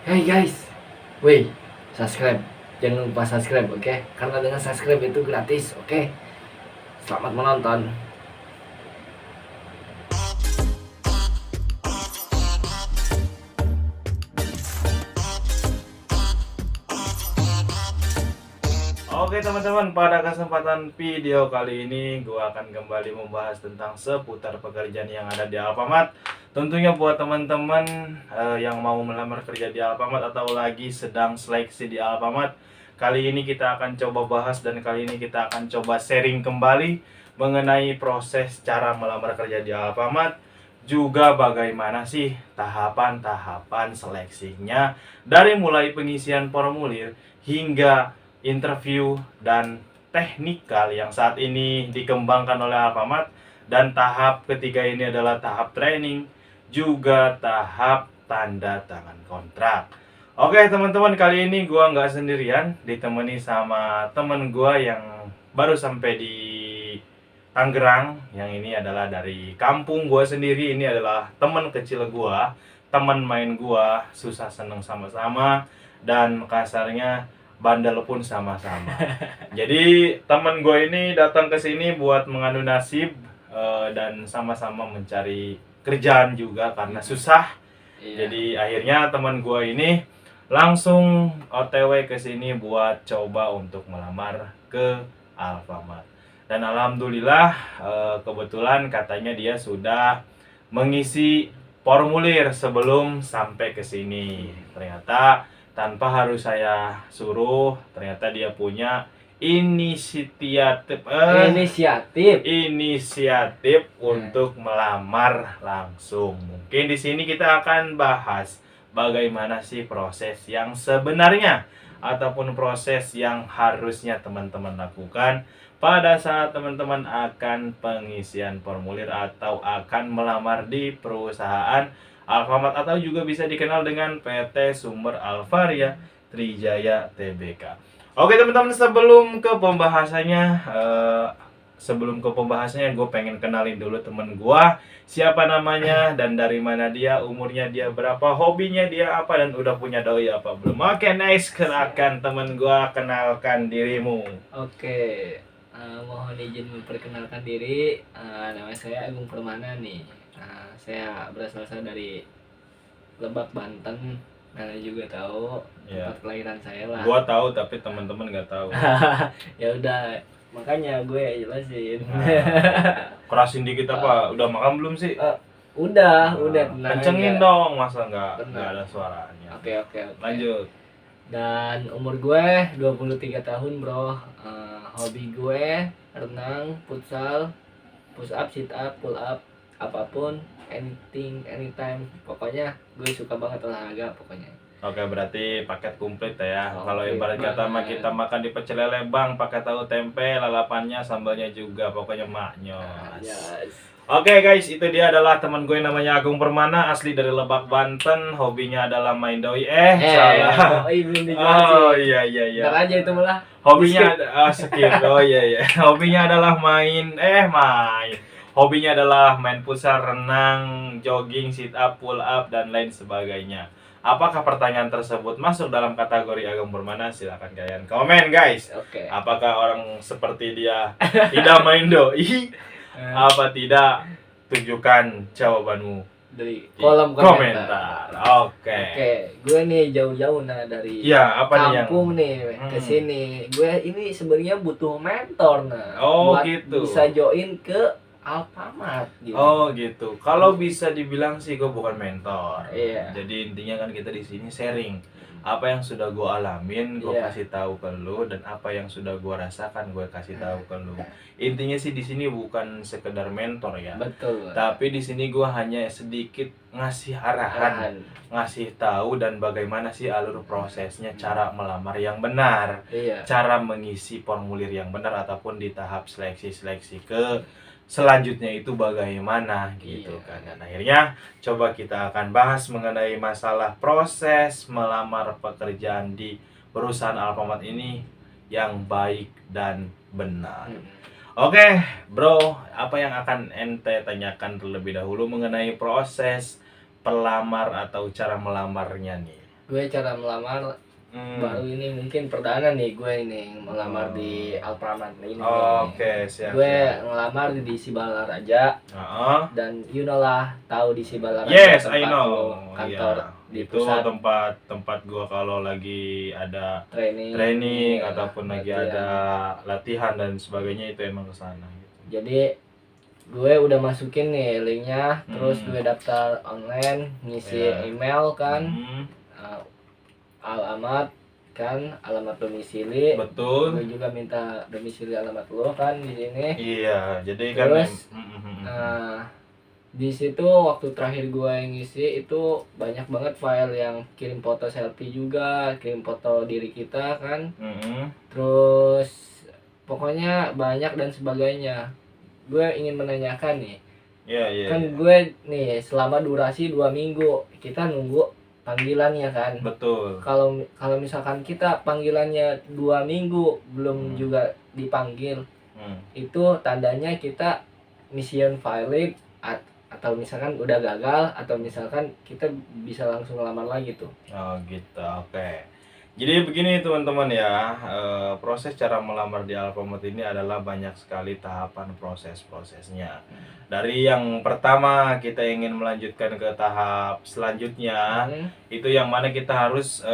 Hey guys, woi, subscribe. Jangan lupa subscribe, oke? Karena dengan subscribe itu gratis, oke? Selamat menonton. Oke teman-teman, pada kesempatan video kali ini gue akan kembali membahas tentang seputar pekerjaan yang ada di Alfamart. Tentunya buat teman-teman yang mau melamar kerja di Alfamart atau lagi sedang seleksi di Alfamart, kali ini kita akan coba bahas dan kali ini kita akan coba sharing kembali mengenai proses cara melamar kerja di Alfamart, juga bagaimana sih tahapan-tahapan seleksinya dari mulai pengisian formulir hingga interview dan teknikal yang saat ini dikembangkan oleh Alfamart, dan tahap ketiga ini adalah tahap training juga tahap tanda tangan kontrak. Oke teman-teman, kali ini gua nggak sendirian, ditemani sama temen gua yang baru sampai di Tangerang. Yang ini adalah dari kampung gua sendiri, ini adalah teman kecil gua, teman main gua, susah seneng sama-sama, dan kasarnya bandel pun sama-sama. Jadi teman gue ini datang ke sini buat mengadu nasib dan sama-sama mencari kerjaan juga karena susah. Iya. Jadi akhirnya teman gue ini langsung OTW ke sini buat coba untuk melamar ke Alfamart. Dan alhamdulillah kebetulan katanya dia sudah mengisi formulir sebelum sampai ke sini. Ternyata tanpa harus saya suruh, ternyata dia punya inisiatif untuk melamar langsung. Mungkin di sini kita akan bahas bagaimana sih proses yang sebenarnya ataupun proses yang harusnya teman-teman lakukan pada saat teman-teman akan pengisian formulir atau akan melamar di perusahaan Alfamart atau juga bisa dikenal dengan PT Sumber Alvaria Trijaya Tbk. Oke teman-teman, sebelum ke pembahasannya gue pengen kenalin dulu temen gue, siapa namanya dan dari mana dia, umurnya dia berapa, hobinya dia apa, dan udah punya doi apa belum. Oke nice, silakan temen gue, kenalkan dirimu. Oke, mohon izin memperkenalkan diri. Nama saya Agung Permana nih. Saya berasal dari Lebak, Banten. Kalian juga tahu Ya. tempat kelahiran saya lah. Gue tahu tapi teman-teman nggak tahu. Ya udah, makanya gue jelasin. Kerasin dikit apa? Udah makan belum sih? Udah, tenang kencengin aja. dong, masa nggak Tenang. ada suaranya. Oke. Lanjut. Dan umur gue 23 tahun bro. Hobi gue renang, futsal, push up, sit up, pull up, apapun, anything, anytime. Pokoknya gue suka banget olahraga pokoknya. Oke, berarti paket komplit ya. Oke, Kalau ibarat kata mah banget. kita makan di pecel lele bang, pakai tahu tempe, lalapannya, sambalnya juga, pokoknya maknyos. Yes. Oke guys, itu dia adalah teman gue namanya Agung Permana, asli dari Lebak, Banten. Hobinya adalah main doi. Salah. Belum dijelasin. Oh iya. Ntar aja itu malah. Hobinya skip. Oh iya. Hobinya adalah main. Hobinya adalah main futsal, renang, jogging, sit up, pull up, dan lain sebagainya. Apakah pertanyaan tersebut masuk dalam kategori Agung Permana? Silakan kalian komen guys. Oke. Apakah orang seperti dia tidak main doi? Apa tidak? Tunjukkan jawabanmu Dari di kolom komentar. Oke. Gue nih jauh-jauh dari Iya, apa nih yang kampung nih ke sini. Gue ini sebenarnya butuh mentor buat gitu. bisa join ke Alfamart gitu. Oh gitu. Kalau bisa dibilang sih gue bukan mentor. Iya. Jadi intinya kan kita di sini sharing. Apa yang sudah gue alamin, gue Iya. kasih tahu ke lu, dan apa yang sudah gue rasakan, gue kasih tahu ke lu. Intinya sih di sini bukan sekedar mentor ya. Betul. Tapi di sini gue hanya sedikit ngasih arahan, ngasih tahu dan bagaimana sih alur prosesnya, cara melamar yang benar, Iya. cara mengisi formulir yang benar, ataupun di tahap seleksi ke selanjutnya itu bagaimana gitu Iya. kan. Dan akhirnya coba kita akan bahas mengenai masalah proses melamar pekerjaan di perusahaan Alfamart ini yang baik dan benar. Oke bro, apa yang akan ente tanyakan terlebih dahulu mengenai proses pelamar atau cara melamarnya nih? gue cara melamar baru ini mungkin perdana nih gue ini melamar di Alfamart ini. Oke, siap. Gue ngelamar di Sibalaraja Heeh. dan you know lah, tahu di Sibalaraja Yes, I tempat know. gua kantor Iya. di Itu pusat tempat gua kalau lagi ada training ya, ataupun lagi latihan. ada latihan dan sebagainya, itu emang ke sana gitu. Jadi gue udah masukin nih linknya, terus gue daftar online, ngisi Ya. email kan, Hmm, alamat kan, alamat domisili. betul. Gue juga minta domisili alamat lo kan di sini. Iya, jadi kan Terus di situ waktu terakhir gue yang ngisi itu banyak banget file yang kirim foto selfie juga, kirim foto diri kita kan. Terus pokoknya banyak dan sebagainya. Gue ingin menanyakan nih, Iya. kan gue nih selama durasi 2 minggu kita nunggu panggilannya kan. Betul. Kalau misalkan kita panggilannya 2 minggu belum juga dipanggil, itu tandanya kita mission failed atau misalkan udah gagal, atau misalkan kita bisa langsung ngelamar lagi tuh. Oh gitu, oke. Jadi begini teman-teman ya, proses cara melamar di Alfamart ini adalah banyak sekali tahapan proses-prosesnya. Dari yang pertama kita ingin melanjutkan ke tahap selanjutnya, itu yang mana kita harus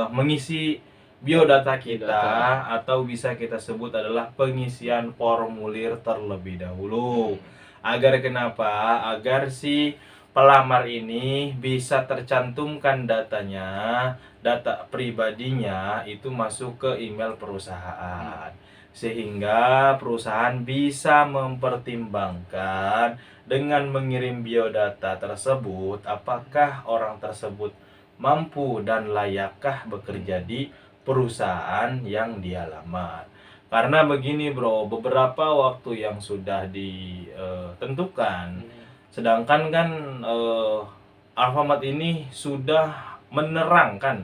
mengisi biodata kita, atau bisa kita sebut adalah pengisian formulir terlebih dahulu. Agar kenapa? Agar si pelamar ini bisa tercantumkan datanya, data pribadinya itu masuk ke email perusahaan, sehingga perusahaan bisa mempertimbangkan dengan mengirim biodata tersebut apakah orang tersebut mampu dan layakkah bekerja di perusahaan yang dia lamar. Karena begini bro, beberapa waktu yang sudah ditentukan, sedangkan kan Alfamart ini sudah menerangkan,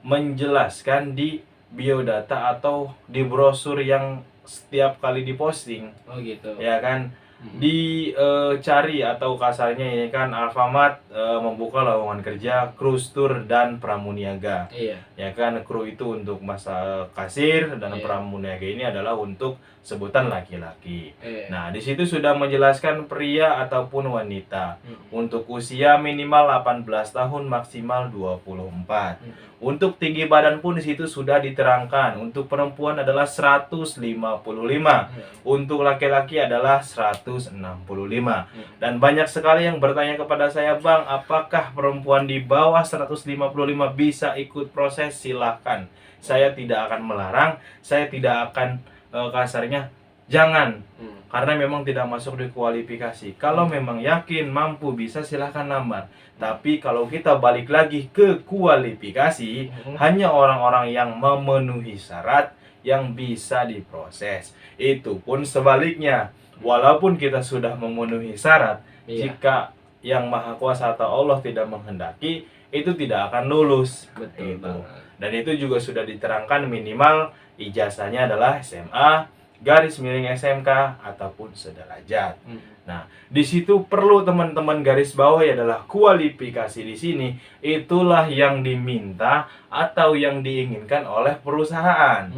menjelaskan di biodata atau di brosur yang setiap kali diposting. Oh gitu. Ya kan, dicari atau kasarnya ini kan Alfamart membuka lowongan kerja kru tur dan pramuniaga. Iya. Ya kan, kru itu untuk masa kasir dan pramuniaga ini adalah untuk sebutan laki-laki. Nah, di situ sudah menjelaskan pria ataupun wanita. Untuk usia minimal 18 tahun, maksimal 24. Untuk tinggi badan pun di situ sudah diterangkan. Untuk perempuan adalah 155. Untuk laki-laki adalah 165. Dan banyak sekali yang bertanya kepada saya, "Bang, apakah perempuan di bawah 155 bisa ikut proses?" Silahkan. Saya tidak akan melarang, saya tidak akan kasarnya jangan. Karena memang tidak masuk di kualifikasi. Kalau memang yakin mampu bisa, silahkan lamar. Tapi kalau kita balik lagi ke kualifikasi, hanya orang-orang yang memenuhi syarat yang bisa diproses. Itu pun sebaliknya, walaupun kita sudah memenuhi syarat, jika yang Maha Kuasa atau Allah tidak menghendaki, itu tidak akan lulus. Betul itu. banget. Dan itu juga sudah diterangkan minimal ijazahnya adalah SMA, garis miring SMK ataupun sederajat. Nah, di situ perlu teman-teman garis bawahi adalah kualifikasi di sini itulah yang diminta atau yang diinginkan oleh perusahaan.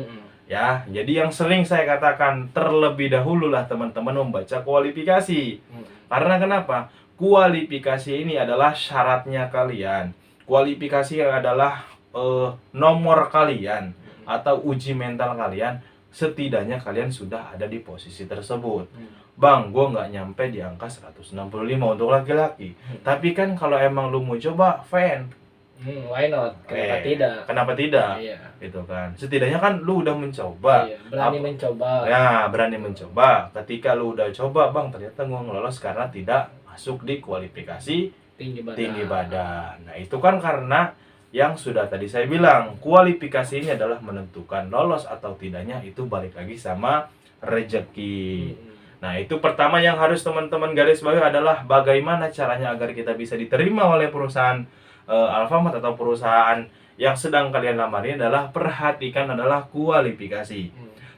Ya, jadi yang sering saya katakan terlebih dahululah teman-teman membaca kualifikasi. Karena kenapa? Kualifikasi ini adalah syaratnya kalian. Kualifikasi adalah nomor kalian atau uji mental kalian. Setidaknya kalian sudah ada di posisi tersebut. Bang, gue nggak nyampe di angka 165 untuk laki-laki. Tapi kan kalau emang lu mau coba, fan. Why not? Kenapa tidak? Kenapa tidak? Iya. Gitu kan. Setidaknya kan lu udah mencoba. Iya, berani mencoba. Ya, berani mencoba. Ketika lu udah coba, bang, ternyata gue ngelolos karena tidak masuk di kualifikasi tinggi badan. Nah, itu kan karena yang sudah tadi saya bilang, kualifikasi ini adalah menentukan lolos atau tidaknya, itu balik lagi sama rezeki. Nah, itu pertama yang harus teman-teman garis bawahi adalah bagaimana caranya agar kita bisa diterima oleh perusahaan Alfamart atau perusahaan yang sedang kalian lamar ini adalah perhatikan adalah kualifikasi.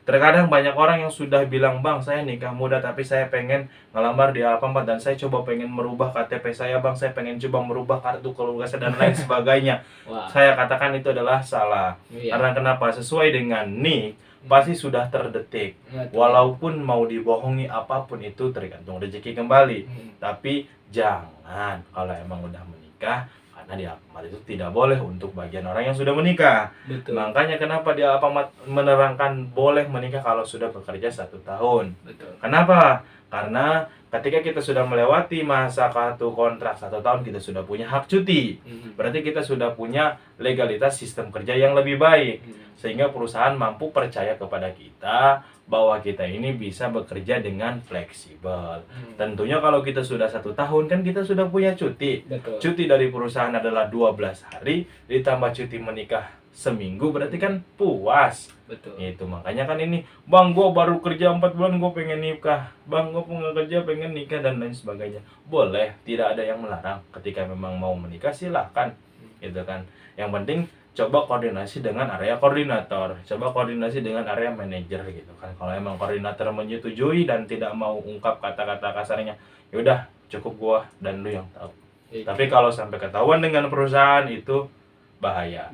Terkadang banyak orang yang sudah bilang, "Bang, saya nikah muda tapi saya pengen ngelamar di Alfamart dan saya coba pengen merubah KTP saya, Bang. Saya pengen coba merubah kartu keluarga saya dan lain sebagainya." Wah, Saya katakan itu adalah salah. iya. Karena kenapa? Sesuai dengan nik pasti sudah terdetik. Betul. Walaupun mau dibohongi apapun itu tergantung rezeki kembali. Tapi jangan kalau emang udah menikah, karena di Alfamart itu tidak boleh untuk bagian orang yang sudah menikah. Betul. Makanya kenapa di Alfamart menerangkan boleh menikah kalau sudah bekerja 1 tahun. Betul. Kenapa? Karena ketika kita sudah melewati masa kartu kontrak 1 tahun, kita sudah punya hak cuti. Berarti kita sudah punya legalitas sistem kerja yang lebih baik. Sehingga perusahaan mampu percaya kepada kita bahwa kita ini bisa bekerja dengan fleksibel. Tentunya kalau kita sudah 1 tahun kan kita sudah punya cuti. Betul. Cuti dari perusahaan adalah 12 hari ditambah cuti menikah seminggu, berarti kan puas. Betul. Itu makanya kan ini, "Bang, gue baru kerja 4 bulan gue pengen nikah. Bang, gue pengen kerja pengen nikah," dan lain sebagainya. Boleh, tidak ada yang melarang. Ketika memang mau menikah silahkan, gitu kan. Yang penting coba koordinasi dengan area koordinator, coba koordinasi dengan area manajer, gitu kan. Kalau emang koordinator menyetujui dan tidak mau ungkap kata-kata kasarnya, yaudah cukup gua dan lu yang tahu. Tapi kalau sampai ketahuan dengan perusahaan itu bahaya.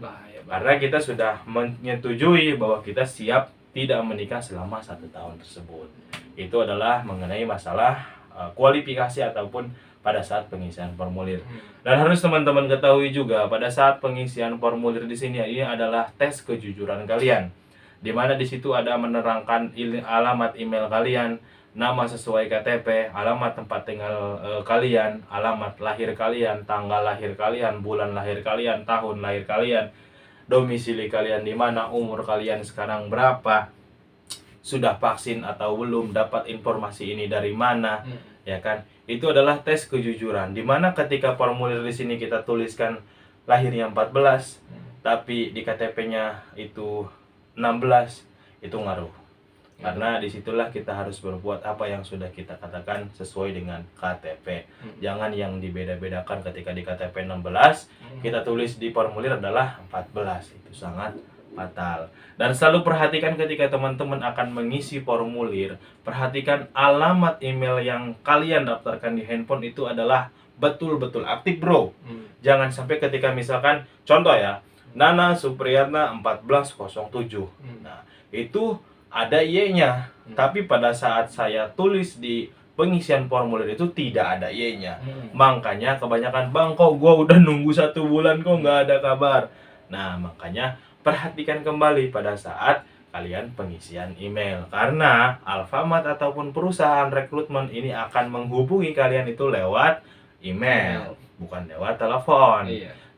Karena kita sudah menyetujui bahwa kita siap tidak menikah selama 1 tahun tersebut. Itu adalah mengenai masalah kualifikasi ataupun pada saat pengisian formulir. Dan harus teman-teman ketahui juga pada saat pengisian formulir di sini ini adalah tes kejujuran kalian. Di mana di situ ada menerangkan alamat email kalian, nama sesuai KTP, alamat tempat tinggal kalian, alamat lahir kalian, tanggal lahir kalian, bulan lahir kalian, tahun lahir kalian, domisili kalian di mana, umur kalian sekarang berapa, sudah vaksin atau belum, dapat informasi ini dari mana, ya kan? Itu adalah tes kejujuran. Di mana ketika formulir di sini kita tuliskan lahirnya 14, tapi di KTP-nya itu 16, itu ngaruh. Karena disitulah kita harus berbuat apa yang sudah kita katakan sesuai dengan KTP. Jangan yang dibeda-bedakan. Ketika di KTP 16, kita tulis di formulir adalah 14. Itu sangat fatal. Dan selalu perhatikan ketika teman-teman akan mengisi formulir, perhatikan alamat email yang kalian daftarkan di handphone itu adalah betul-betul aktif, bro. Jangan sampai ketika misalkan contoh ya, Nana Supriyatna 1407. Nah, itu ada Y-nya, tapi pada saat saya tulis di pengisian formulir itu tidak ada Y-nya. Makanya kebanyakan, "Bang, kok gua udah nunggu 1 bulan kok nggak ada kabar." Nah, makanya perhatikan kembali pada saat kalian pengisian email. Karena Alfamart ataupun perusahaan rekrutmen ini akan menghubungi kalian itu lewat email, bukan lewat telepon.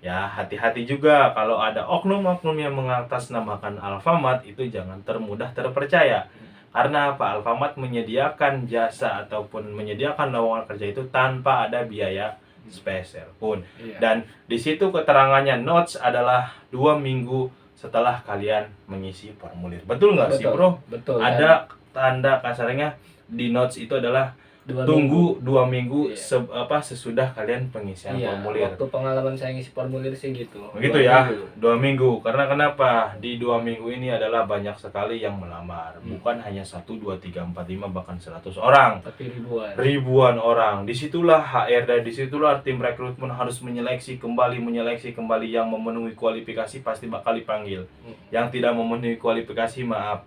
Ya, hati-hati juga kalau ada oknum-oknum yang mengatasnamakan Alfamart, itu jangan mudah terpercaya. Karena apa? Alfamart menyediakan jasa ataupun menyediakan lowongan kerja itu tanpa ada biaya spesial pun. Dan di situ keterangannya notes adalah 2 minggu setelah kalian mengisi formulir. Betul nggak sih, bro? Betul. Ada tanda kasarnya di notes itu adalah tunggu 2 minggu sesudah kalian pengisian formulir. Waktu pengalaman saya ngisi formulir sih gitu. Begitu ya, 2 minggu. Karena kenapa? Di 2 minggu ini adalah banyak sekali yang melamar. Bukan hanya 1, 2, 3, 4, 5, bahkan 100 orang. Tapi ribuan. Ribuan orang. Disitulah HR dan disitulah tim rekrutmen harus menyeleksi kembali yang memenuhi kualifikasi pasti bakal dipanggil. Yang tidak memenuhi kualifikasi, maaf.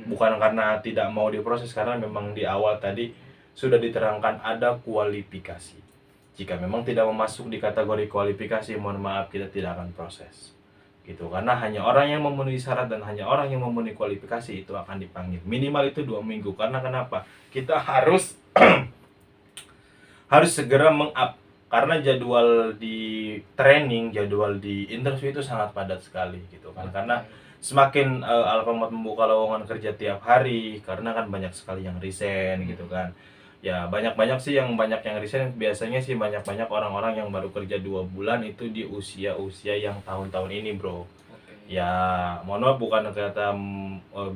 Bukan karena tidak mau diproses, karena memang di awal tadi sudah diterangkan ada kualifikasi. Jika memang tidak masuk di kategori kualifikasi, mohon maaf, kita tidak akan proses. Gitu. Karena hanya orang yang memenuhi syarat dan hanya orang yang memenuhi kualifikasi itu akan dipanggil. Minimal itu 2 minggu. Karena kenapa? Kita harus harus segera meng-up. Karena jadwal di training, jadwal di interview itu sangat padat sekali gitu kan. Karena semakin Alfamart membuka lowongan kerja tiap hari, karena kan banyak sekali yang resign gitu kan. Ya banyak sih yang resign, biasanya sih banyak orang-orang yang baru kerja 2 bulan itu di usia yang tahun-tahun ini, bro. Ya mohon maaf, bukan kata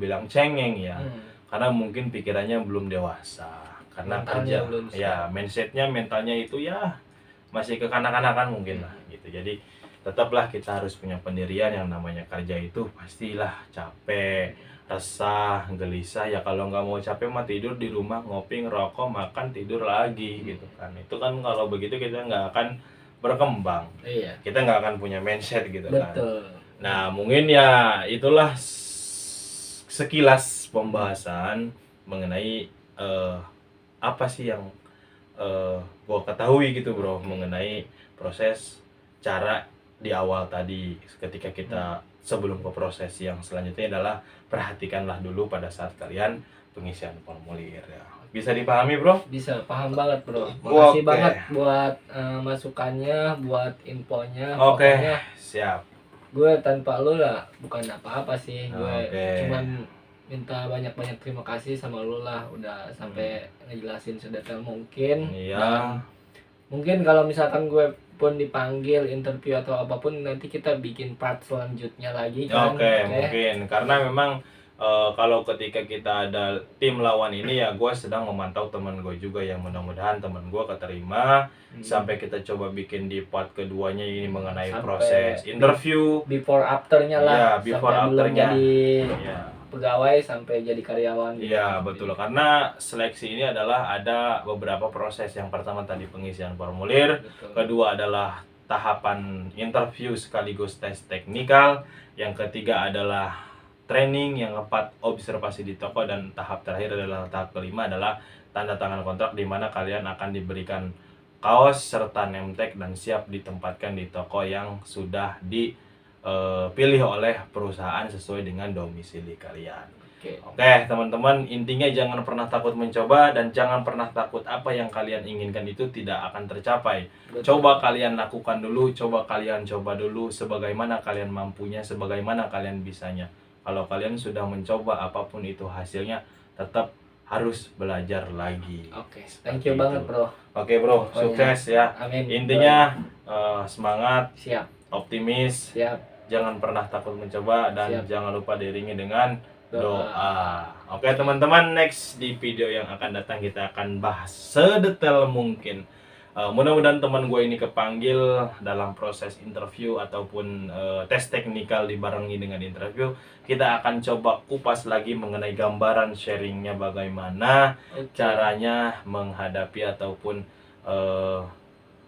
bilang cengeng ya, karena mungkin pikirannya belum dewasa, karena mentalnya kerja ya mindsetnya, mentalnya itu ya masih kekanak-kanakan mungkin lah gitu. Jadi tetaplah kita harus punya pendirian. Yang namanya kerja itu pastilah capek, resah, gelisah. Ya kalau nggak mau capek mah tidur di rumah, ngopi, ngerokok, makan, tidur lagi gitu kan. Itu kan kalau begitu kita nggak akan berkembang, Iya, kita nggak akan punya mindset gitu kan. betul. Nah mungkin ya itulah sekilas pembahasan mengenai apa sih yang gua ketahui gitu bro, mengenai proses cara di awal tadi ketika kita sebelum ke proses yang selanjutnya adalah perhatikanlah dulu pada saat kalian pengisian formulir ya. Bisa dipahami bro? Bisa, paham banget bro. Makasih Oke. banget buat masukannya, buat infonya. Oke, Pokoknya siap. gue tanpa lu lah bukan apa-apa sih. Gue Oke. cuman minta banyak-banyak terima kasih sama lu lah udah sampai ngejelasin sedetail mungkin. Iya. Dan mungkin kalau misalkan gue pun dipanggil interview atau apapun, nanti kita bikin part selanjutnya lagi kan. Oke, mungkin karena memang kalau ketika kita ada tim lawan ini ya gue sedang memantau teman gue juga yang mudah-mudahan teman gue keterima sampai kita coba bikin di part keduanya ini mengenai Sampai proses interview. before afternya lah. Iya, before sampai belum afternya. jadi Iya. pegawai sampai jadi karyawan gitu. Iya betul, karena seleksi ini adalah ada beberapa proses. Yang pertama tadi pengisian formulir, Betul. kedua adalah tahapan interview sekaligus tes teknikal, yang ketiga adalah training, yang keempat observasi di toko, dan tahap terakhir adalah tahap kelima adalah tanda tangan kontrak di mana kalian akan diberikan kaos serta name tag dan siap ditempatkan di toko yang sudah dipilih oleh perusahaan sesuai dengan domisili kalian. Oke teman-teman, intinya jangan pernah takut mencoba dan jangan pernah takut apa yang kalian inginkan itu tidak akan tercapai. Betul. Coba kalian lakukan dulu, coba dulu sebagaimana kalian mampunya, sebagaimana kalian bisanya. Kalau kalian sudah mencoba apapun itu hasilnya, tetap harus belajar lagi. Oke, thank you banget bro. Oke bro, Pokoknya, sukses ya. Amin. Intinya semangat, Siap, optimis, siap. jangan pernah takut mencoba, dan Siap. jangan lupa diiringi dengan Doa. doa. Oke teman-teman, next di video yang akan datang kita akan bahas sedetail mungkin. Mudah-mudahan teman gue ini kepanggil dalam proses interview ataupun tes teknikal dibarengi dengan interview. Kita akan coba kupas lagi mengenai gambaran sharingnya bagaimana caranya menghadapi ataupun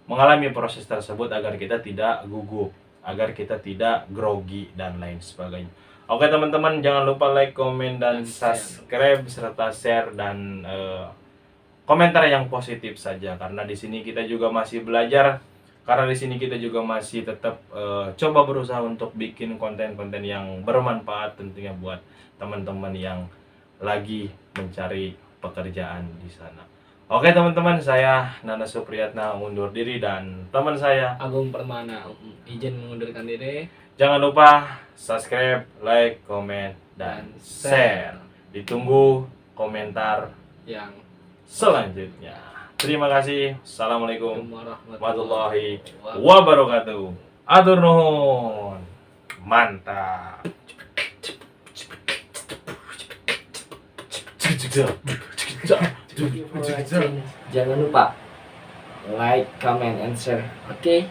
mengalami proses tersebut agar kita tidak gugup, agar kita tidak grogi dan lain sebagainya. Oke teman-teman, jangan lupa like, komen, dan subscribe serta share dan komentar yang positif saja, karena di sini kita juga masih belajar, karena di sini kita juga masih tetap coba berusaha untuk bikin konten-konten yang bermanfaat tentunya buat teman-teman yang lagi mencari pekerjaan di sana. Oke teman-teman, saya Nana Supriyatna undur diri dan teman saya Agung Permana izin mengundurkan diri. Jangan lupa subscribe, like, komen, dan share. Ditunggu komentar yang selanjutnya. Terima kasih. Assalamualaikum warahmatullahi warahmatullahi wabarakatuh. Atur nuhun. Mantap. Jangan lupa like, comment, and share. Oke,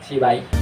see you, bye.